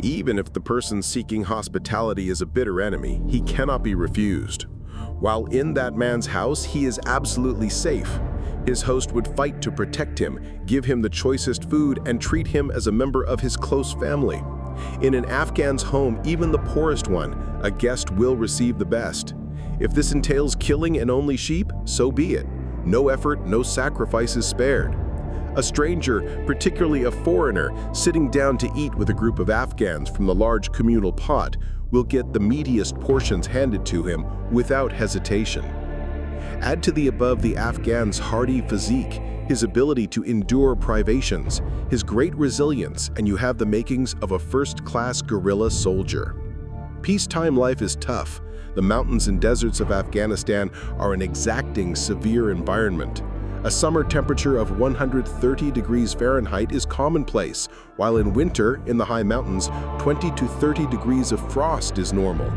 Even if the person seeking hospitality is a bitter enemy, he cannot be refused. While in that man's house, he is absolutely safe. His host would fight to protect him, give him the choicest food, and treat him as a member of his close family. In an Afghan's home, even the poorest one, a guest will receive the best. If this entails killing and only sheep, so be it. No effort, no sacrifices spared. A stranger, particularly a foreigner, sitting down to eat with a group of Afghans from the large communal pot, will get the meatiest portions handed to him without hesitation. Add to the above the Afghan's hardy physique, his ability to endure privations, his great resilience, and you have the makings of a first-class guerrilla soldier. Peacetime life is tough. The mountains and deserts of Afghanistan are an exacting, severe environment. A summer temperature of 130 degrees Fahrenheit is commonplace, while in winter, in the high mountains, 20 to 30 degrees of frost is normal.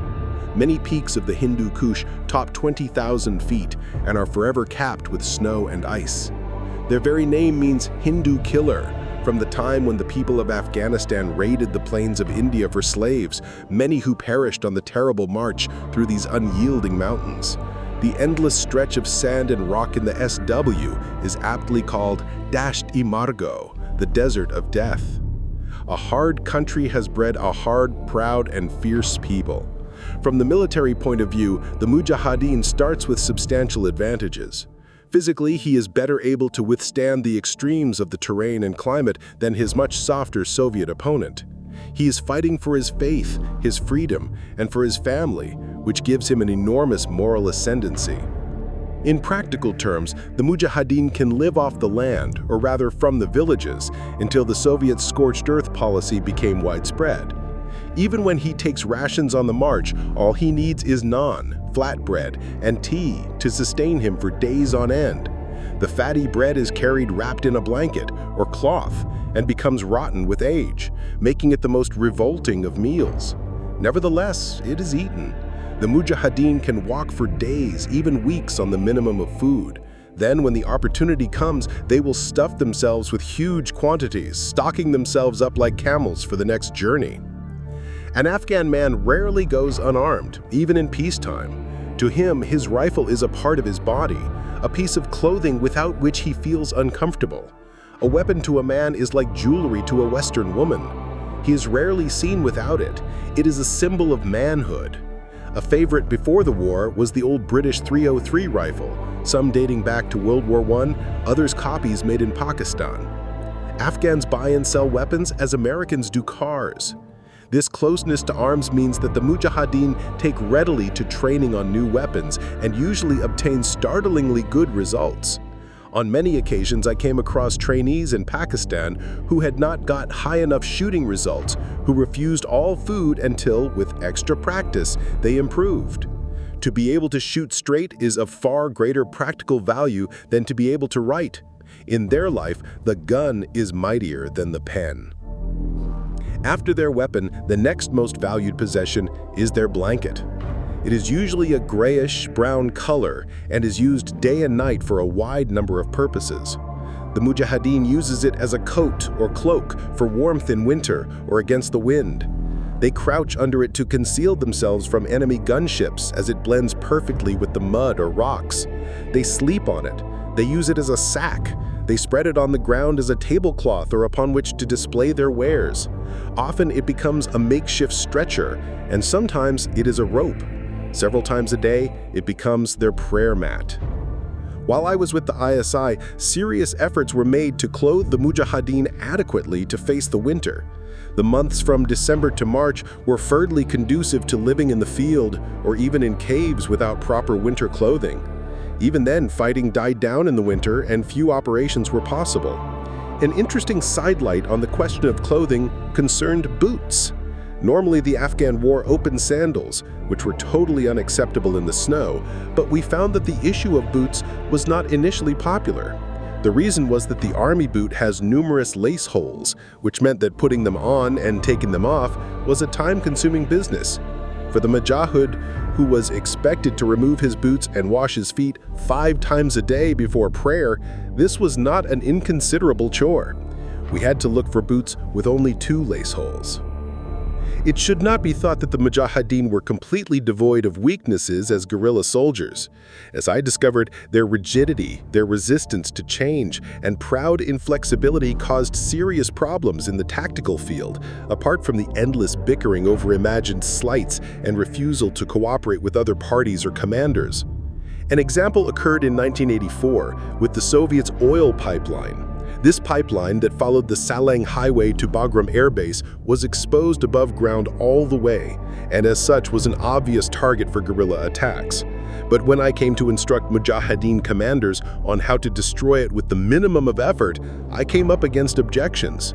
Many peaks of the Hindu Kush top 20,000 feet and are forever capped with snow and ice. Their very name means Hindu killer. From the time when the people of Afghanistan raided the plains of India for slaves, many who perished on the terrible march through these unyielding mountains. The endless stretch of sand and rock in the SW is aptly called Dasht-e-Margo, the desert of death. A hard country has bred a hard, proud, and fierce people. From the military point of view, the Mujahedin starts with substantial advantages. Physically, he is better able to withstand the extremes of the terrain and climate than his much softer Soviet opponent. He is fighting for his faith, his freedom, and for his family, which gives him an enormous moral ascendancy. In practical terms, the Mujahedin can live off the land, or rather from the villages, until the Soviet scorched earth policy became widespread. Even when he takes rations on the march, all he needs is naan, flatbread, and tea to sustain him for days on end. The fatty bread is carried wrapped in a blanket or cloth and becomes rotten with age, making it the most revolting of meals. Nevertheless, it is eaten. The Mujahedin can walk for days, even weeks on the minimum of food. Then, when the opportunity comes, they will stuff themselves with huge quantities, stocking themselves up like camels for the next journey. An Afghan man rarely goes unarmed, even in peacetime. To him, his rifle is a part of his body, a piece of clothing without which he feels uncomfortable. A weapon to a man is like jewelry to a Western woman. He is rarely seen without it. It is a symbol of manhood. A favorite before the war was the old British .303 rifle, some dating back to World War I, others copies made in Pakistan. Afghans buy and sell weapons as Americans do cars. This closeness to arms means that the Mujahedin take readily to training on new weapons and usually obtain startlingly good results. On many occasions, I came across trainees in Pakistan who had not got high enough shooting results, who refused all food until, with extra practice, they improved. To be able to shoot straight is of far greater practical value than to be able to write. In their life, the gun is mightier than the pen. After their weapon, the next most valued possession is their blanket. It is usually a grayish-brown color and is used day and night for a wide number of purposes. The Mujahedin uses it as a coat or cloak for warmth in winter or against the wind. They crouch under it to conceal themselves from enemy gunships as it blends perfectly with the mud or rocks. They sleep on it. They use it as a sack. They spread it on the ground as a tablecloth or upon which to display their wares. Often it becomes a makeshift stretcher, and sometimes it is a rope. Several times a day, it becomes their prayer mat. While I was with the ISI, serious efforts were made to clothe the Mujahedin adequately to face the winter. The months from December to March were furtherly conducive to living in the field or even in caves without proper winter clothing. Even then, fighting died down in the winter and few operations were possible. An interesting sidelight on the question of clothing concerned boots. Normally, the Afghan wore open sandals, which were totally unacceptable in the snow, but we found that the issue of boots was not initially popular. The reason was that the army boot has numerous lace holes, which meant that putting them on and taking them off was a time-consuming business. For the Mujahid, who was expected to remove his boots and wash his feet 5 times a day before prayer, this was not an inconsiderable chore. We had to look for boots with only 2 lace holes. It should not be thought that the Mujahedin were completely devoid of weaknesses as guerrilla soldiers. As I discovered, their rigidity, their resistance to change, and proud inflexibility caused serious problems in the tactical field, apart from the endless bickering over imagined slights and refusal to cooperate with other parties or commanders. An example occurred in 1984 with the Soviets' oil pipeline. This pipeline that followed the Salang Highway to Bagram Air Base was exposed above ground all the way, and as such was an obvious target for guerrilla attacks. But when I came to instruct Mujahedin commanders on how to destroy it with the minimum of effort, I came up against objections.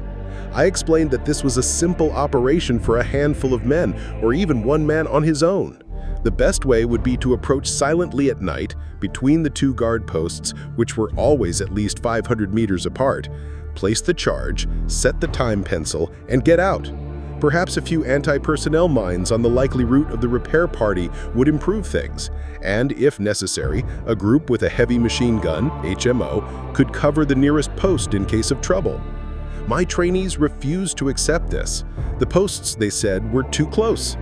I explained that this was a simple operation for a handful of men, or even one man on his own. The best way would be to approach silently at night between the two guard posts, which were always at least 500 meters apart, place the charge, set the time pencil, and get out. Perhaps a few anti-personnel mines on the likely route of the repair party would improve things, and if necessary, a group with a heavy machine gun, HMO, could cover the nearest post in case of trouble. My trainees refused to accept this. The posts, they said, were too close.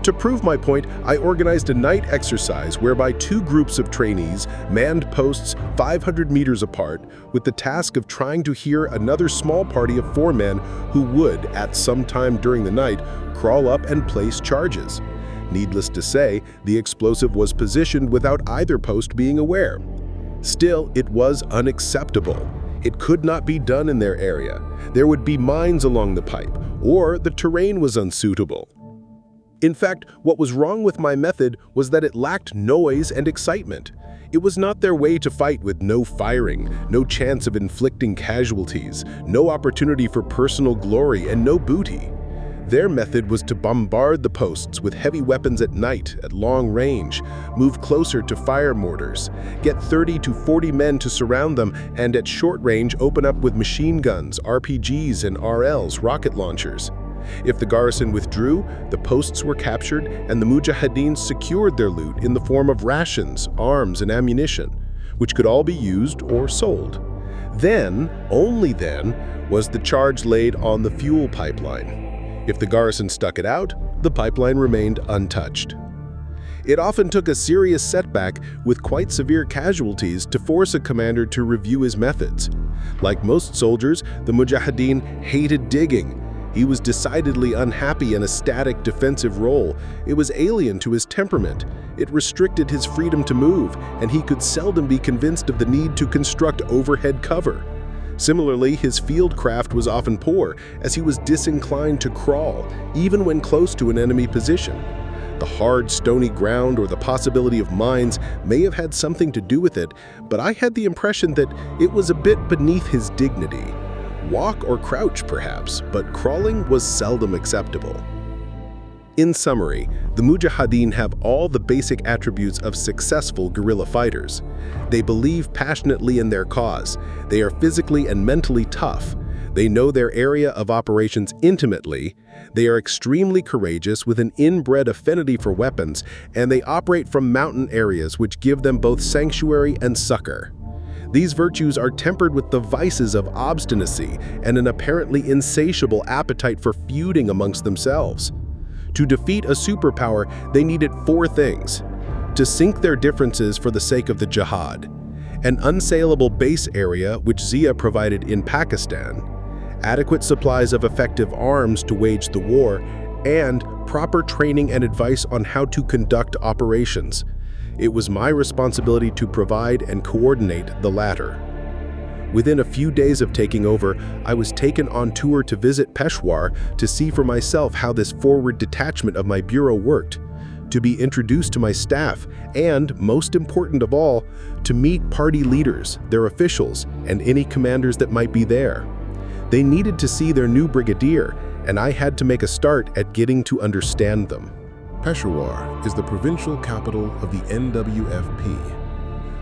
To prove my point, I organized a night exercise whereby two groups of trainees manned posts 500 meters apart with the task of trying to hear another small party of 4 men who would, at some time during the night, crawl up and place charges. Needless to say, the explosive was positioned without either post being aware. Still, it was unacceptable. It could not be done in their area. There would be mines along the pipe, or the terrain was unsuitable. In fact, what was wrong with my method was that it lacked noise and excitement. It was not their way to fight with no firing, no chance of inflicting casualties, no opportunity for personal glory, and no booty. Their method was to bombard the posts with heavy weapons at night, at long range, move closer to fire mortars, get 30 to 40 men to surround them, and at short range open up with machine guns, RPGs, and RLs, rocket launchers. If the garrison withdrew, the posts were captured and the Mujahedin secured their loot in the form of rations, arms, and ammunition, which could all be used or sold. Then, only then, was the charge laid on the fuel pipeline. If the garrison stuck it out, the pipeline remained untouched. It often took a serious setback with quite severe casualties to force a commander to review his methods. Like most soldiers, the Mujahedin hated digging. He was decidedly unhappy in a static defensive role. It was alien to his temperament. It restricted his freedom to move, and he could seldom be convinced of the need to construct overhead cover. Similarly, his field craft was often poor, as he was disinclined to crawl, even when close to an enemy position. The hard, stony ground or the possibility of mines may have had something to do with it, but I had the impression that it was a bit beneath his dignity. Walk or crouch, perhaps, but crawling was seldom acceptable. In summary, the Mujahedin have all the basic attributes of successful guerrilla fighters. They believe passionately in their cause. They are physically and mentally tough. They know their area of operations intimately. They are extremely courageous with an inbred affinity for weapons, and they operate from mountain areas which give them both sanctuary and succor. These virtues are tempered with the vices of obstinacy and an apparently insatiable appetite for feuding amongst themselves. To defeat a superpower, they needed 4 things: to sink their differences for the sake of the jihad, an unsaleable base area which Zia provided in Pakistan, adequate supplies of effective arms to wage the war, and proper training and advice on how to conduct operations. It was my responsibility to provide and coordinate the latter. Within a few days of taking over, I was taken on tour to visit Peshawar to see for myself how this forward detachment of my bureau worked, to be introduced to my staff, and, most important of all, to meet party leaders, their officials, and any commanders that might be there. They needed to see their new brigadier, and I had to make a start at getting to understand them. Peshawar is the provincial capital of the NWFP.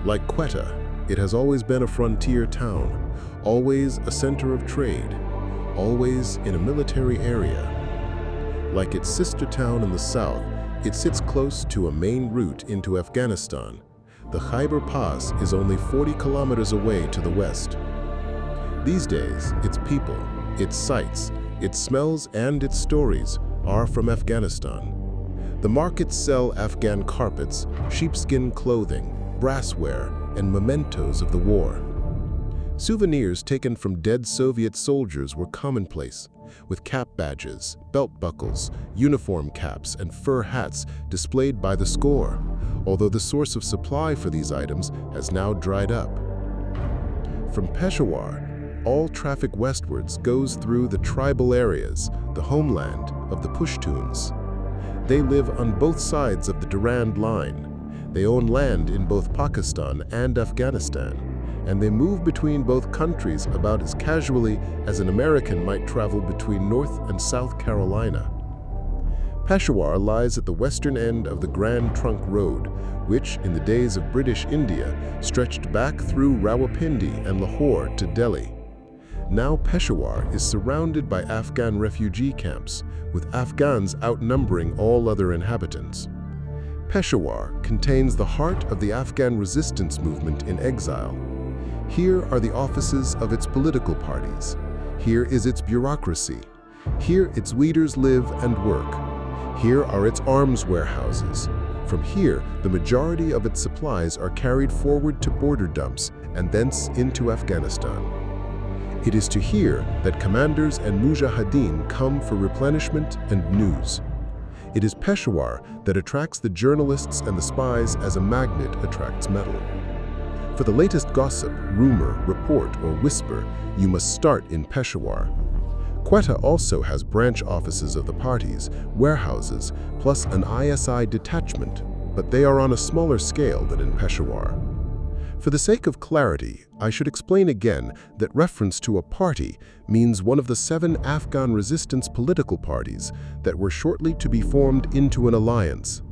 Like Quetta, it has always been a frontier town, always a center of trade, always in a military area. Like its sister town in the south, it sits close to a main route into Afghanistan. The Khyber Pass is only 40 kilometers away to the west. These days, its people, its sights, its smells, and its stories are from Afghanistan. The markets sell Afghan carpets, sheepskin clothing, brassware, and mementos of the war. Souvenirs taken from dead Soviet soldiers were commonplace, with cap badges, belt buckles, uniform caps, and fur hats displayed by the score, although the source of supply for these items has now dried up. From Peshawar, all traffic westwards goes through the tribal areas, the homeland of the Pashtuns. They live on both sides of the Durand Line. They own land in both Pakistan and Afghanistan, and they move between both countries about as casually as an American might travel between North and South Carolina. Peshawar lies at the western end of the Grand Trunk Road, which, in the days of British India, stretched back through Rawalpindi and Lahore to Delhi. Now Peshawar is surrounded by Afghan refugee camps, with Afghans outnumbering all other inhabitants. Peshawar contains the heart of the Afghan resistance movement in exile. Here are the offices of its political parties. Here is its bureaucracy. Here its leaders live and work. Here are its arms warehouses. From here, the majority of its supplies are carried forward to border dumps and thence into Afghanistan. It is to here that commanders and Mujahedin come for replenishment and news. It is Peshawar that attracts the journalists and the spies as a magnet attracts metal. For the latest gossip, rumor, report, or whisper, you must start in Peshawar. Quetta also has branch offices of the parties, warehouses, plus an ISI detachment, but they are on a smaller scale than in Peshawar. For the sake of clarity, I should explain again that reference to a party means one of the 7 Afghan resistance political parties that were shortly to be formed into an alliance.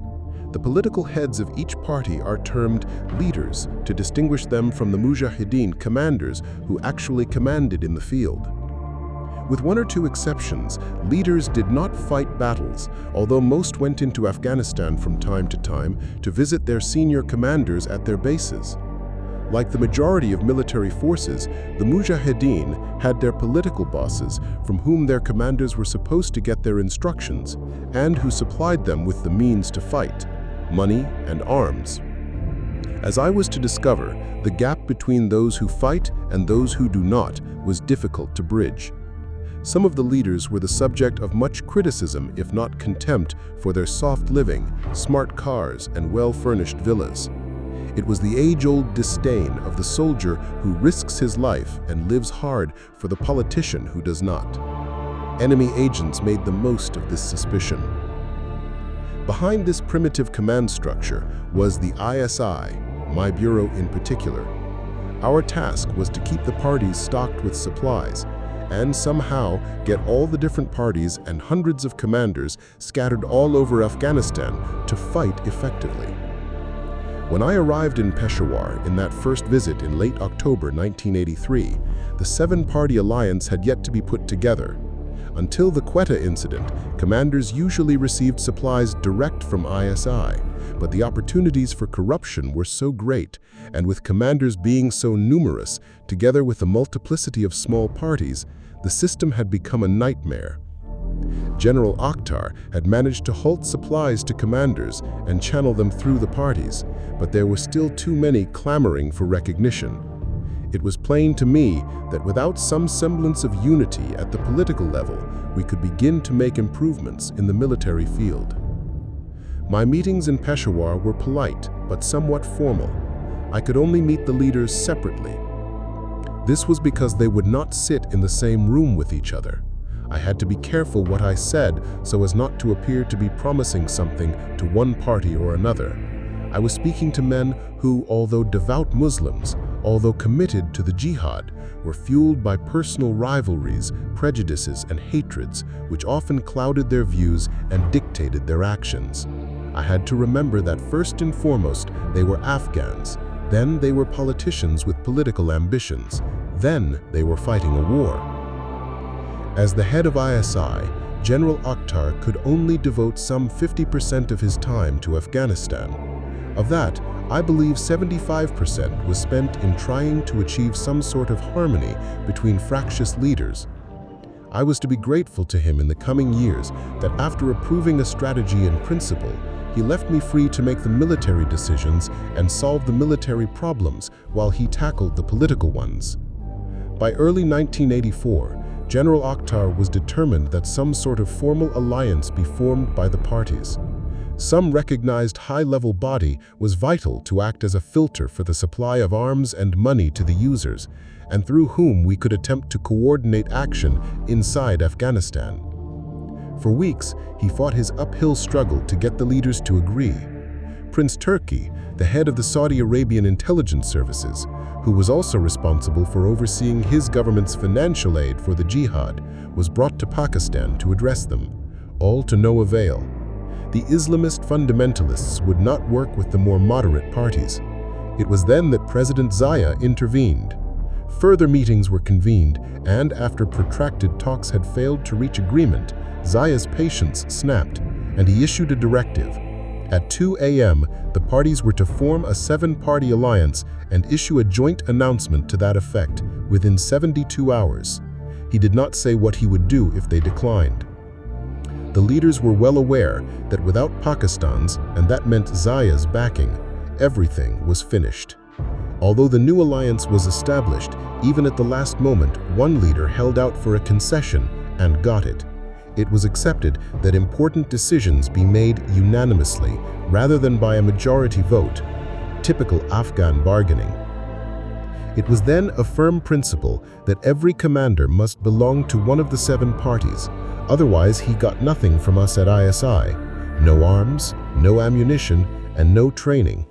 The political heads of each party are termed leaders to distinguish them from the Mujahedin commanders who actually commanded in the field. With 1 or 2 exceptions, leaders did not fight battles, although most went into Afghanistan from time to time to visit their senior commanders at their bases. Like the majority of military forces, the Mujahedin had their political bosses from whom their commanders were supposed to get their instructions and who supplied them with the means to fight, money and arms. As I was to discover, the gap between those who fight and those who do not was difficult to bridge. Some of the leaders were the subject of much criticism, if not contempt, for their soft living, smart cars, and well-furnished villas. It was the age-old disdain of the soldier who risks his life and lives hard for the politician who does not. Enemy agents made the most of this suspicion. Behind this primitive command structure was the ISI, my bureau in particular. Our task was to keep the parties stocked with supplies and somehow get all the different parties and hundreds of commanders scattered all over Afghanistan to fight effectively. When I arrived in Peshawar in that first visit in late October 1983, the 7-party alliance had yet to be put together. Until the Quetta incident, commanders usually received supplies direct from ISI, but the opportunities for corruption were so great, and with commanders being so numerous, together with the multiplicity of small parties, the system had become a nightmare. General Akhtar had managed to halt supplies to commanders and channel them through the parties, but there were still too many clamoring for recognition. It was plain to me that without some semblance of unity at the political level, we could begin to make improvements in the military field. My meetings in Peshawar were polite, but somewhat formal. I could only meet the leaders separately. This was because they would not sit in the same room with each other. I had to be careful what I said so as not to appear to be promising something to one party or another. I was speaking to men who, although devout Muslims, although committed to the jihad, were fueled by personal rivalries, prejudices, and hatreds, which often clouded their views and dictated their actions. I had to remember that first and foremost, they were Afghans. Then they were politicians with political ambitions. Then they were fighting a war. As the head of ISI, General Akhtar could only devote some 50% of his time to Afghanistan. Of that, I believe 75% was spent in trying to achieve some sort of harmony between fractious leaders. I was to be grateful to him in the coming years that after approving a strategy in principle, he left me free to make the military decisions and solve the military problems while he tackled the political ones. By early 1984, General Akhtar was determined that some sort of formal alliance be formed by the parties. Some recognized high-level body was vital to act as a filter for the supply of arms and money to the users, and through whom we could attempt to coordinate action inside Afghanistan. For weeks, he fought his uphill struggle to get the leaders to agree. Prince Turki, the head of the Saudi Arabian intelligence services, who was also responsible for overseeing his government's financial aid for the jihad, was brought to Pakistan to address them, all to no avail. The Islamist fundamentalists would not work with the more moderate parties. It was then that President Zia intervened. Further meetings were convened, and after protracted talks had failed to reach agreement, Zia's patience snapped, and he issued a directive. At 2 a.m., the parties were to form a 7-party alliance and issue a joint announcement to that effect within 72 hours. He did not say what he would do if they declined. The leaders were well aware that without Pakistan's, and that meant Zia's backing, everything was finished. Although the new alliance was established, even at the last moment, one leader held out for a concession and got it. It was accepted that important decisions be made unanimously rather than by a majority vote, typical Afghan bargaining. It was then a firm principle that every commander must belong to one of the 7 parties, otherwise he got nothing from us at ISI, no arms, no ammunition, and no training.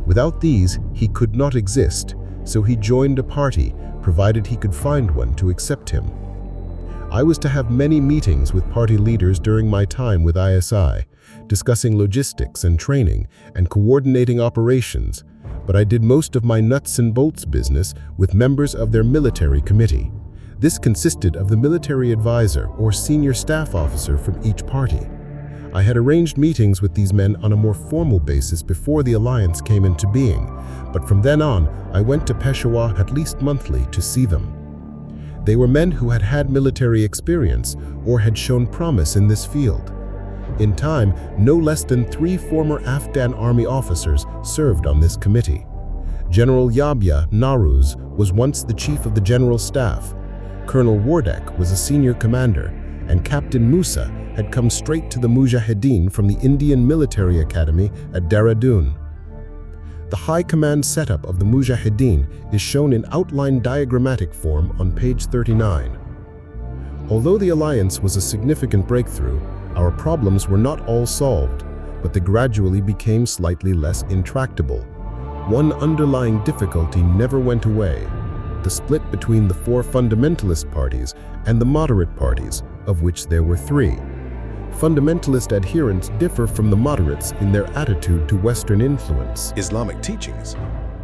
Without these, he could not exist, so he joined a party, provided he could find one to accept him. I was to have many meetings with party leaders during my time with ISI, discussing logistics and training and coordinating operations, but I did most of my nuts and bolts business with members of their military committee. This consisted of the military advisor or senior staff officer from each party. I had arranged meetings with these men on a more formal basis before the alliance came into being, but from then on, I went to Peshawar at least monthly to see them. They were men who had had military experience or had shown promise in this field. In time, no less than 3 former Afghan army officers served on this committee. General Yahya Naruz was once the chief of the general staff. Colonel Wardek was a senior commander, and Captain Musa had come straight to the Mujahedin from the Indian Military Academy at Dehradun. The high command setup of the Mujahedin is shown in outline diagrammatic form on page 39. Although the alliance was a significant breakthrough, our problems were not all solved, but they gradually became slightly less intractable. One underlying difficulty never went away: the split between the 4 fundamentalist parties and the moderate parties, of which there were 3. Fundamentalist adherents differ from the moderates in their attitude to Western influence. Islamic teachings.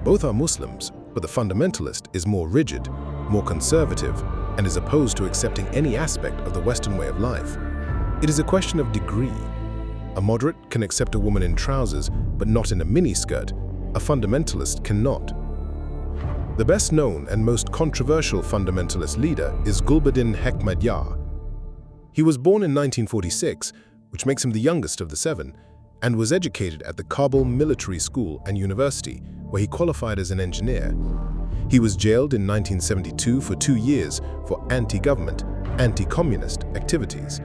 Both are Muslims, but the fundamentalist is more rigid, more conservative, and is opposed to accepting any aspect of the Western way of life. It is a question of degree. A moderate can accept a woman in trousers, but not in a miniskirt. A fundamentalist cannot. The best known and most controversial fundamentalist leader is Gulbuddin Hekmatyar. He was born in 1946, which makes him the youngest of the 7, and was educated at the Kabul Military School and University, where he qualified as an engineer. He was jailed in 1972 for 2 years for anti-government, anti-communist activities.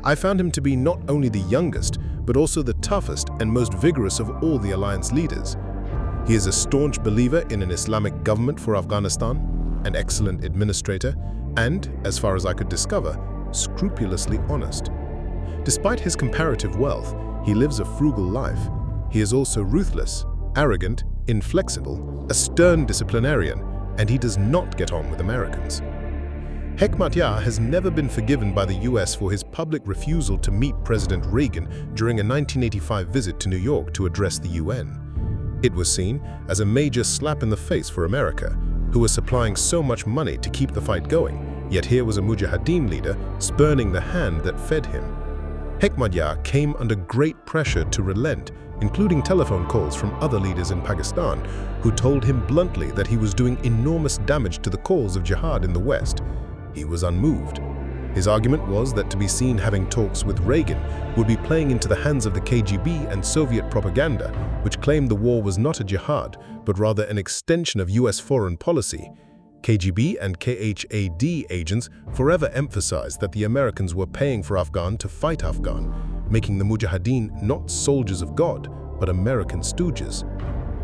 I found him to be not only the youngest, but also the toughest and most vigorous of all the alliance leaders. He is a staunch believer in an Islamic government for Afghanistan, an excellent administrator, and, as far as I could discover, scrupulously honest. Despite his comparative wealth, he lives a frugal life. He is also ruthless, arrogant, inflexible, a stern disciplinarian, and he does not get on with Americans. Hekmatyar has never been forgiven by the US for his public refusal to meet President Reagan during a 1985 visit to New York to address the UN. It was seen as a major slap in the face for America, who was supplying so much money to keep the fight going, yet here was a Mujahedin leader spurning the hand that fed him. Hekmatyar came under great pressure to relent, including telephone calls from other leaders in Pakistan, who told him bluntly that he was doing enormous damage to the cause of jihad in the West. He was unmoved. His argument was that to be seen having talks with Reagan would be playing into the hands of the KGB and Soviet propaganda, which claimed the war was not a jihad, but rather an extension of US foreign policy. KGB and KHAD agents forever emphasized that the Americans were paying for Afghan to fight Afghan, making the Mujahedin not soldiers of God, but American stooges.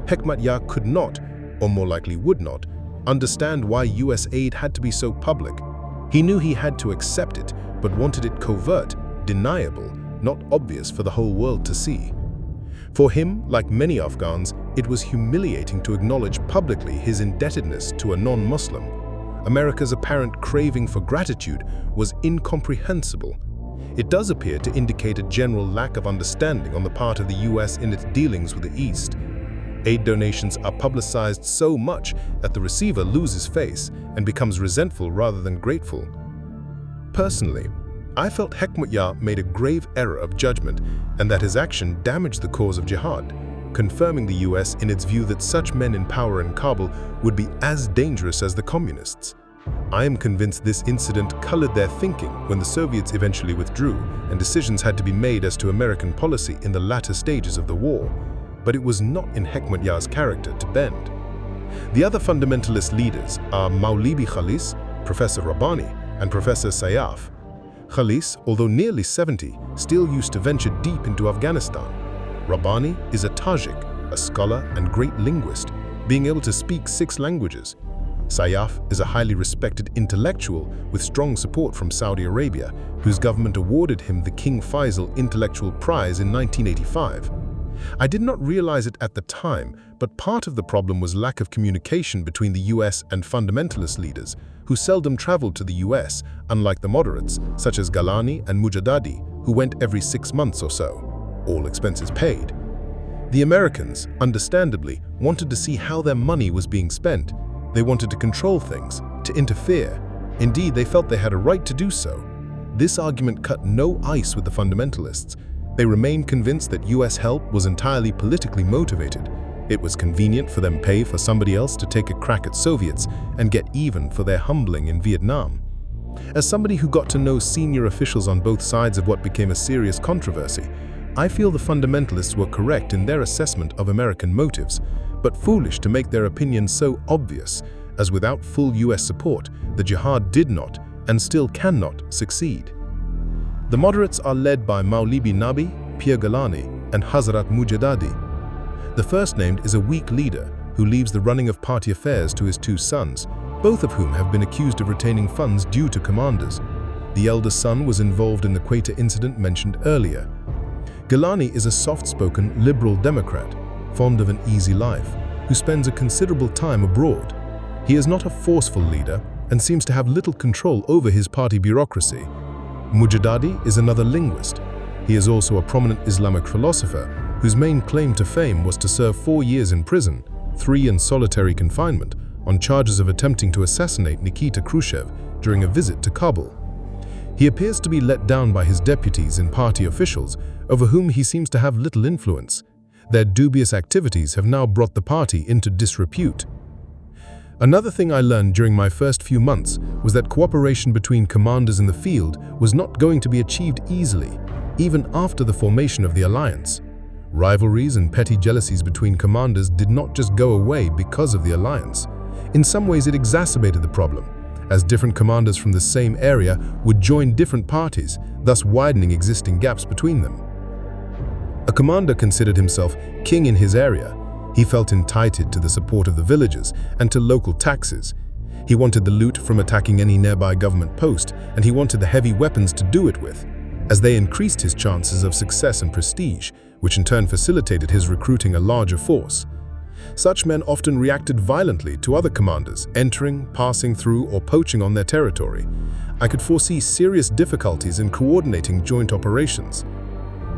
Hekmatyar could not, or more likely would not, understand why US aid had to be so public. He knew he had to accept it, but wanted it covert, deniable, not obvious for the whole world to see. For him, like many Afghans, it was humiliating to acknowledge publicly his indebtedness to a non-Muslim. America's apparent craving for gratitude was incomprehensible. It does appear to indicate a general lack of understanding on the part of the US in its dealings with the East. Aid donations are publicized so much that the receiver loses face and becomes resentful rather than grateful. Personally, I felt Hekmatyar made a grave error of judgment and that his action damaged the cause of jihad, confirming the US in its view that such men in power in Kabul would be as dangerous as the communists. I am convinced this incident colored their thinking when the Soviets eventually withdrew and decisions had to be made as to American policy in the latter stages of the war. But it was not in Hekmatyar's character to bend. The other fundamentalist leaders are Maulvi Khalis, Professor Rabbani, and Professor Sayaf. Khalis, although nearly 70, still used to venture deep into Afghanistan. Rabbani is a Tajik, a scholar and great linguist, being able to speak 6 languages. Sayaf is a highly respected intellectual with strong support from Saudi Arabia, whose government awarded him the King Faisal Intellectual Prize in 1985. I did not realize it at the time, but part of the problem was lack of communication between the US and fundamentalist leaders, who seldom traveled to the US, unlike the moderates, such as Gilani and Mujahedin, who went every 6 months or so, all expenses paid. The Americans, understandably, wanted to see how their money was being spent. They wanted to control things, to interfere. Indeed, they felt they had a right to do so. This argument cut no ice with the fundamentalists. They remained convinced that US help was entirely politically motivated. It was convenient for them to pay for somebody else to take a crack at Soviets and get even for their humbling in Vietnam. As somebody who got to know senior officials on both sides of what became a serious controversy, I feel the fundamentalists were correct in their assessment of American motives, but foolish to make their opinions so obvious, as without full US support, the jihad did not and still cannot succeed. The moderates are led by Maulvi Nabi, Pir Gilani, and Hazrat Mujahedin. The first named is a weak leader who leaves the running of party affairs to his 2 sons, both of whom have been accused of retaining funds due to commanders. The elder son was involved in the Quetta incident mentioned earlier. Gilani is a soft-spoken liberal Democrat, fond of an easy life, who spends a considerable time abroad. He is not a forceful leader and seems to have little control over his party bureaucracy. Mujahedin is another linguist. He is also a prominent Islamic philosopher whose main claim to fame was to serve 4 years in prison, 3 in solitary confinement, on charges of attempting to assassinate Nikita Khrushchev during a visit to Kabul. He appears to be let down by his deputies and party officials, over whom he seems to have little influence. Their dubious activities have now brought the party into disrepute. Another thing I learned during my first few months was that cooperation between commanders in the field was not going to be achieved easily, even after the formation of the alliance. Rivalries and petty jealousies between commanders did not just go away because of the alliance. In some ways, it exacerbated the problem, as different commanders from the same area would join different parties, thus widening existing gaps between them. A commander considered himself king in his area. He felt entitled to the support of the villagers and to local taxes. He wanted the loot from attacking any nearby government post, and he wanted the heavy weapons to do it with, as they increased his chances of success and prestige, which in turn facilitated his recruiting a larger force. Such men often reacted violently to other commanders, entering, passing through, or poaching on their territory. I could foresee serious difficulties in coordinating joint operations.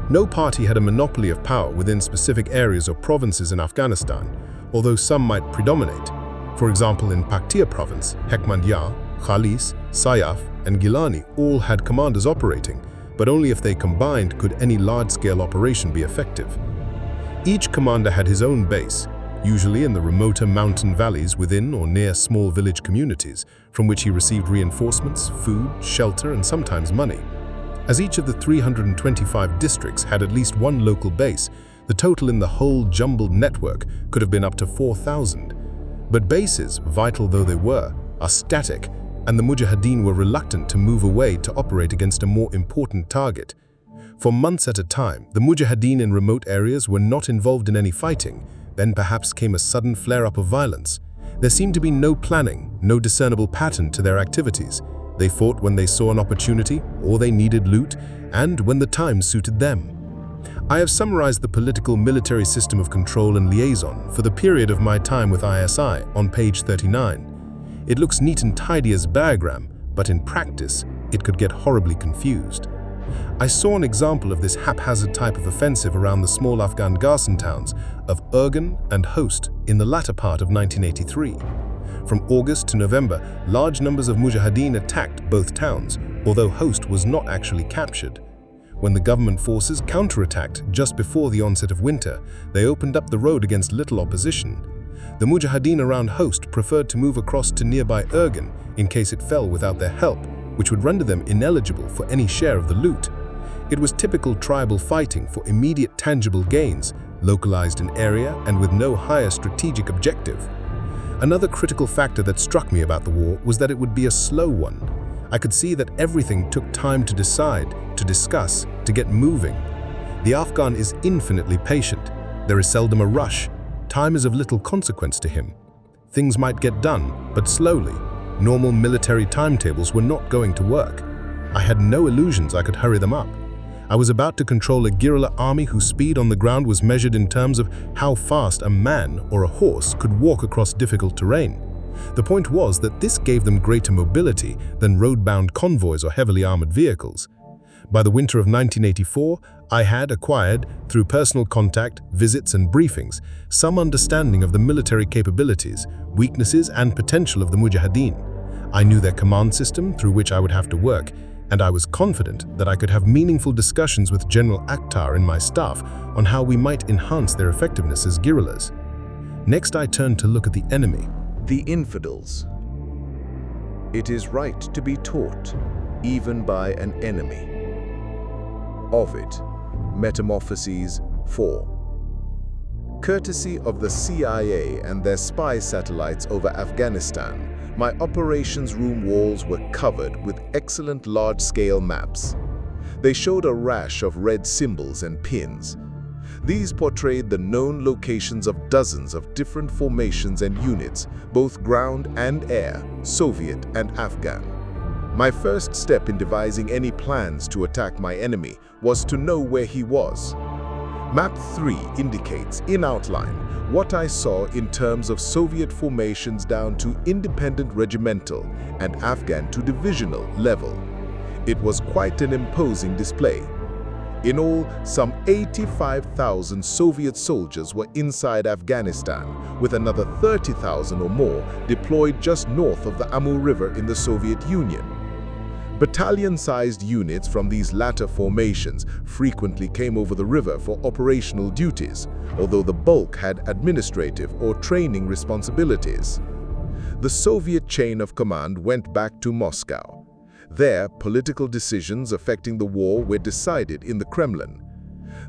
No party had a monopoly of power within specific areas or provinces in Afghanistan, although some might predominate. For example, in Paktia province, Hekmatyar, Khalis, Sayaf, and Gilani all had commanders operating, but only if they combined could any large-scale operation be effective. Each commander had his own base, usually in the remoter mountain valleys within or near small village communities, from which he received reinforcements, food, shelter, and sometimes money. As each of the 325 districts had at least one local base, the total in the whole jumbled network could have been up to 4,000. But bases, vital though they were, are static, and the Mujahedin were reluctant to move away to operate against a more important target. For months at a time, the Mujahedin in remote areas were not involved in any fighting. Then perhaps came a sudden flare-up of violence. There seemed to be no planning, no discernible pattern to their activities. They fought when they saw an opportunity, or they needed loot, and when the time suited them. I have summarized the political military system of control and liaison for the period of my time with ISI on page 39. It looks neat and tidy as a diagram, but in practice, it could get horribly confused. I saw an example of this haphazard type of offensive around the small Afghan garrison towns of Urgan and Host in the latter part of 1983. From August to November, large numbers of Mujahedin attacked both towns, although Host was not actually captured. When the government forces counterattacked just before the onset of winter, they opened up the road against little opposition. The Mujahedin around Host preferred to move across to nearby Urgan in case it fell without their help, which would render them ineligible for any share of the loot. It was typical tribal fighting for immediate tangible gains, localized in area and with no higher strategic objective. Another critical factor that struck me about the war was that it would be a slow one. I could see that everything took time to decide, to discuss, to get moving. The Afghan is infinitely patient. There is seldom a rush. Time is of little consequence to him. Things might get done, but slowly. Normal military timetables were not going to work. I had no illusions I could hurry them up. I was about to control a guerrilla army whose speed on the ground was measured in terms of how fast a man or a horse could walk across difficult terrain. The point was that this gave them greater mobility than road-bound convoys or heavily armored vehicles. By the winter of 1984, I had acquired, through personal contact, visits and briefings, some understanding of the military capabilities, weaknesses and potential of the Mujahedin. I knew their command system through which I would have to work, and I was confident that I could have meaningful discussions with General Akhtar and my staff on how we might enhance their effectiveness as guerrillas. Next, I turned to look at the enemy. The infidels. It is right to be taught, even by an enemy. Ovid, Metamorphoses 4. Courtesy of the CIA and their spy satellites over Afghanistan, my operations room walls were covered with excellent large-scale maps. They showed a rash of red symbols and pins. These portrayed the known locations of dozens of different formations and units, both ground and air, Soviet and Afghan. My first step in devising any plans to attack my enemy was to know where he was. Map 3 indicates, in outline, what I saw in terms of Soviet formations down to independent regimental and Afghan to divisional level. It was quite an imposing display. In all, some 85,000 Soviet soldiers were inside Afghanistan, with another 30,000 or more deployed just north of the Amur River in the Soviet Union. Battalion-sized units from these latter formations frequently came over the river for operational duties, although the bulk had administrative or training responsibilities. The Soviet chain of command went back to Moscow. There, political decisions affecting the war were decided in the Kremlin.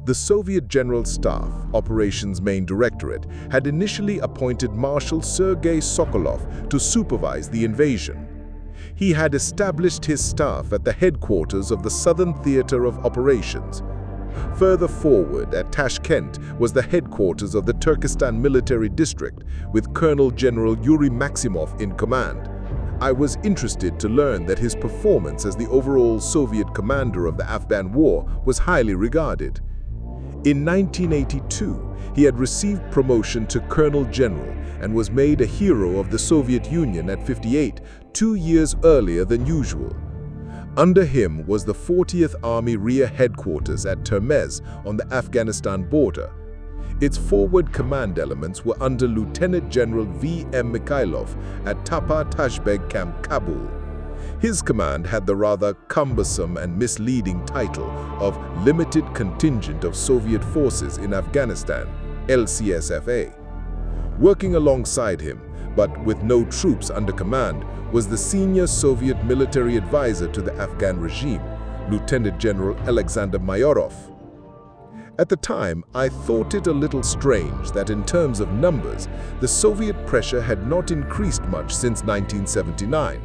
The Soviet General Staff, Operations Main Directorate, had initially appointed Marshal Sergei Sokolov to supervise the invasion. He had established his staff at the headquarters of the Southern Theater of Operations. Further forward at Tashkent was the headquarters of the Turkestan Military District, with Colonel General Yuri Maximov in command. I was interested to learn that his performance as the overall Soviet commander of the Afghan War was highly regarded. In 1982, he had received promotion to Colonel General and was made a hero of the Soviet Union at 58, 2 years earlier than usual. Under him was the 40th Army Rear Headquarters at Termez on the Afghanistan border. Its forward command elements were under Lieutenant General V.M. Mikhailov at Tapa Tashbeg Camp, Kabul. His command had the rather cumbersome and misleading title of Limited Contingent of Soviet Forces in Afghanistan, LCSFA. Working alongside him, but with no troops under command, was the senior Soviet military advisor to the Afghan regime, Lieutenant General Alexander Mayorov. At the time, I thought it a little strange that in terms of numbers, the Soviet pressure had not increased much since 1979.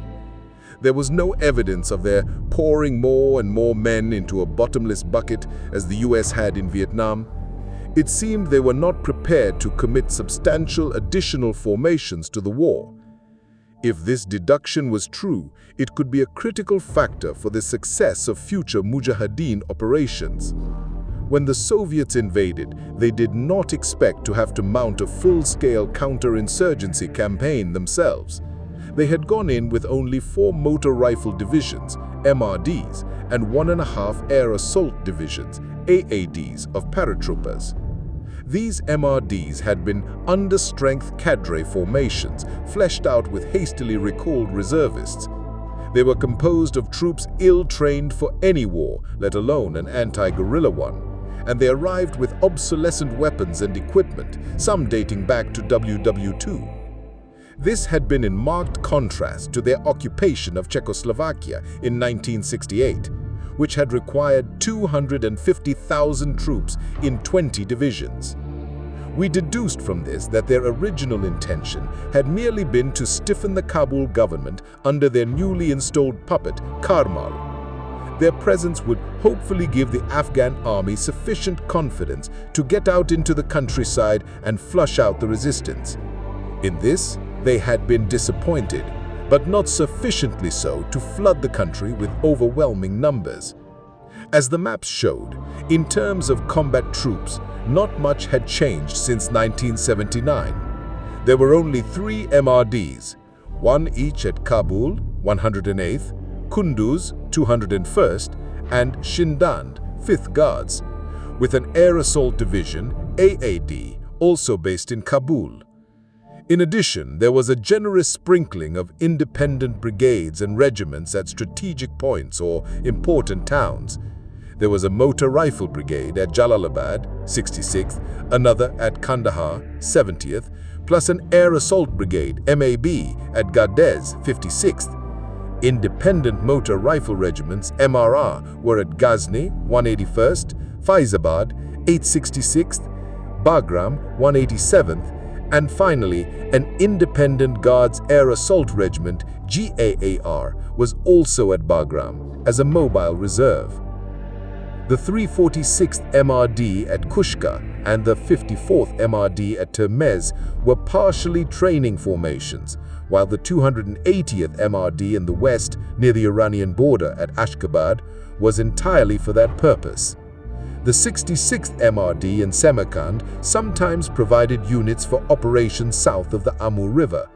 There was no evidence of their pouring more and more men into a bottomless bucket as the US had in Vietnam. It seemed they were not prepared to commit substantial additional formations to the war. If this deduction was true, it could be a critical factor for the success of future Mujahedin operations. When the Soviets invaded, they did not expect to have to mount a full-scale counterinsurgency campaign themselves. They had gone in with only 4 motor rifle divisions, MRDs, and 1.5 air assault divisions, AADs, of paratroopers. These MRDs had been understrength cadre formations, fleshed out with hastily recalled reservists. They were composed of troops ill-trained for any war, let alone an anti-guerrilla one, and they arrived with obsolescent weapons and equipment, some dating back to WW2. This had been in marked contrast to their occupation of Czechoslovakia in 1968, which had required 250,000 troops in 20 divisions. We deduced from this that their original intention had merely been to stiffen the Kabul government under their newly installed puppet, Karmal. Their presence would hopefully give the Afghan army sufficient confidence to get out into the countryside and flush out the resistance. In this, they had been disappointed, but not sufficiently so to flood the country with overwhelming numbers. As the maps showed, in terms of combat troops, not much had changed since 1979. There were only 3 MRDs, 1 each at Kabul, 108th, Kunduz, 201st, and Shindand, 5th Guards, with an air assault division, AAD, also based in Kabul. In addition, there was a generous sprinkling of independent brigades and regiments at strategic points or important towns. There was a motor rifle brigade at Jalalabad, 66th, another at Kandahar, 70th, plus an air assault brigade, MAB, at Gardez, 56th. Independent motor rifle regiments, MRR, were at Ghazni, 181st, Faizabad, 866th, Bagram, 187th, and finally, an Independent Guards Air Assault Regiment, GAAR, was also at Bagram as a mobile reserve. The 346th MRD at Kushka and the 54th MRD at Termez were partially training formations, while the 280th MRD in the west, near the Iranian border at Ashgabat, was entirely for that purpose. The 66th MRD in Samarkand sometimes provided units for operations south of the Amur River.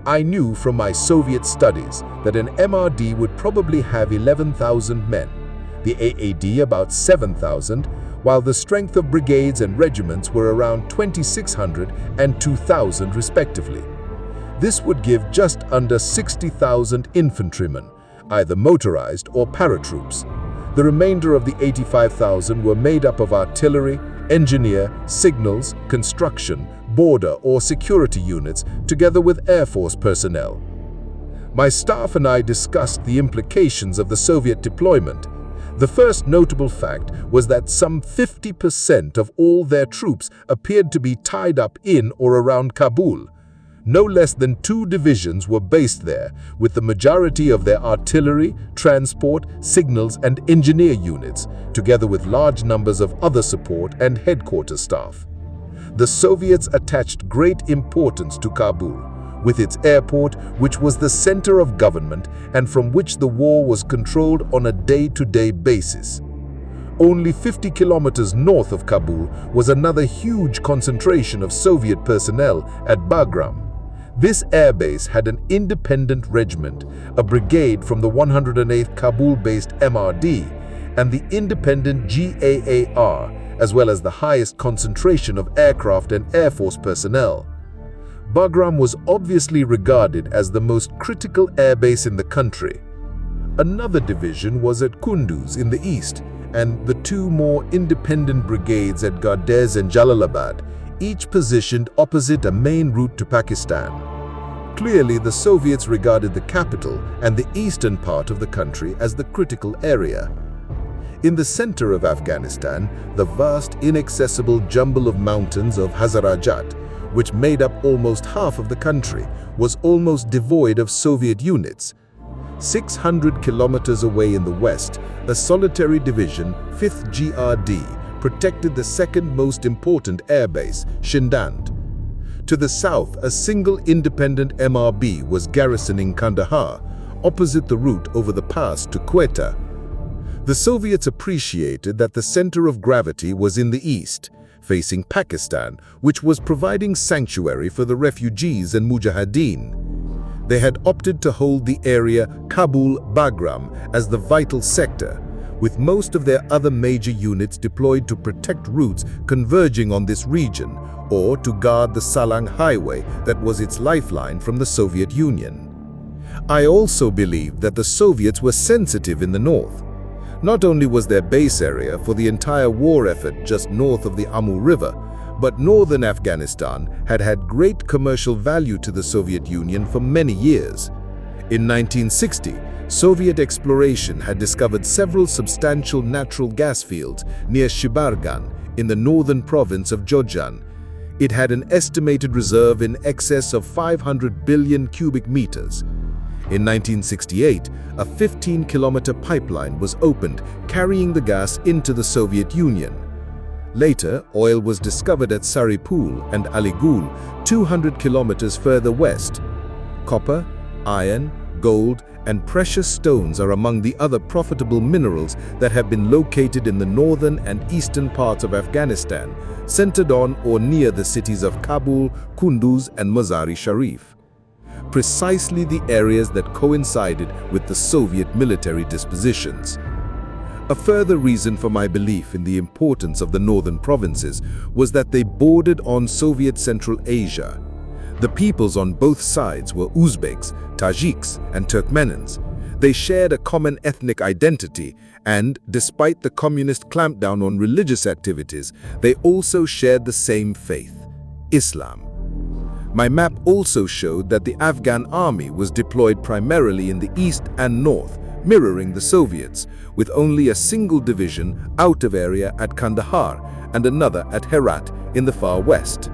I knew from my Soviet studies that an MRD would probably have 11,000 men, the AAD about 7,000, while the strength of brigades and regiments were around 2,600 and 2,000 respectively. This would give just under 60,000 infantrymen, either motorized or paratroops. The remainder of the 85,000 were made up of artillery, engineer, signals, construction, border or security units, together with Air Force personnel. My staff and I discussed the implications of the Soviet deployment. The first notable fact was that some 50% of all their troops appeared to be tied up in or around Kabul. No less than 2 divisions were based there, with the majority of their artillery, transport, signals, and engineer units, together with large numbers of other support and headquarters staff. The Soviets attached great importance to Kabul, with its airport, which was the center of government and from which the war was controlled on a day-to-day basis. Only 50 kilometers north of Kabul was another huge concentration of Soviet personnel at Bagram. This airbase had an independent regiment, a brigade from the 108th Kabul-based MRD, and the independent GAAR, as well as the highest concentration of aircraft and Air Force personnel. Bagram was obviously regarded as the most critical airbase in the country. Another division was at Kunduz in the east, and the 2 more independent brigades at Gardez and Jalalabad, each positioned opposite a main route to Pakistan. Clearly, the Soviets regarded the capital and the eastern part of the country as the critical area. In the center of Afghanistan, the vast, inaccessible jumble of mountains of Hazarajat, which made up almost half of the country, was almost devoid of Soviet units. 600 kilometers away in the west, a solitary division, 5th GRD, protected the second most important airbase, Shindand. To the south, a single independent MRB was garrisoning Kandahar, opposite the route over the pass to Quetta. The Soviets appreciated that the center of gravity was in the east, facing Pakistan, which was providing sanctuary for the refugees and Mujahedin. They had opted to hold the area Kabul-Bagram as the vital sector, with most of their other major units deployed to protect routes converging on this region or to guard the Salang Highway that was its lifeline from the Soviet Union. I also believe that the Soviets were sensitive in the north. Not only was their base area for the entire war effort just north of the Amur River, but northern Afghanistan had had great commercial value to the Soviet Union for many years. In 1960, Soviet exploration had discovered several substantial natural gas fields near Shibargan in the northern province of Jojan. It had an estimated reserve in excess of 500 billion cubic meters. In 1968, a 15-kilometer pipeline was opened, carrying the gas into the Soviet Union. Later, oil was discovered at Saripul and Aligul, 200 kilometers further west. Copper, iron, gold, and precious stones are among the other profitable minerals that have been located in the northern and eastern parts of Afghanistan, centered on or near the cities of Kabul, Kunduz, and Mazar-i-Sharif. Precisely the areas that coincided with the Soviet military dispositions. A further reason for my belief in the importance of the northern provinces was that they bordered on Soviet Central Asia. The peoples on both sides were Uzbeks, Tajiks, and Turkmenans. They shared a common ethnic identity, and, despite the communist clampdown on religious activities, they also shared the same faith, Islam. My map also showed that the Afghan army was deployed primarily in the east and north, mirroring the Soviets, with only a single division out of area at Kandahar and another at Herat in the far west.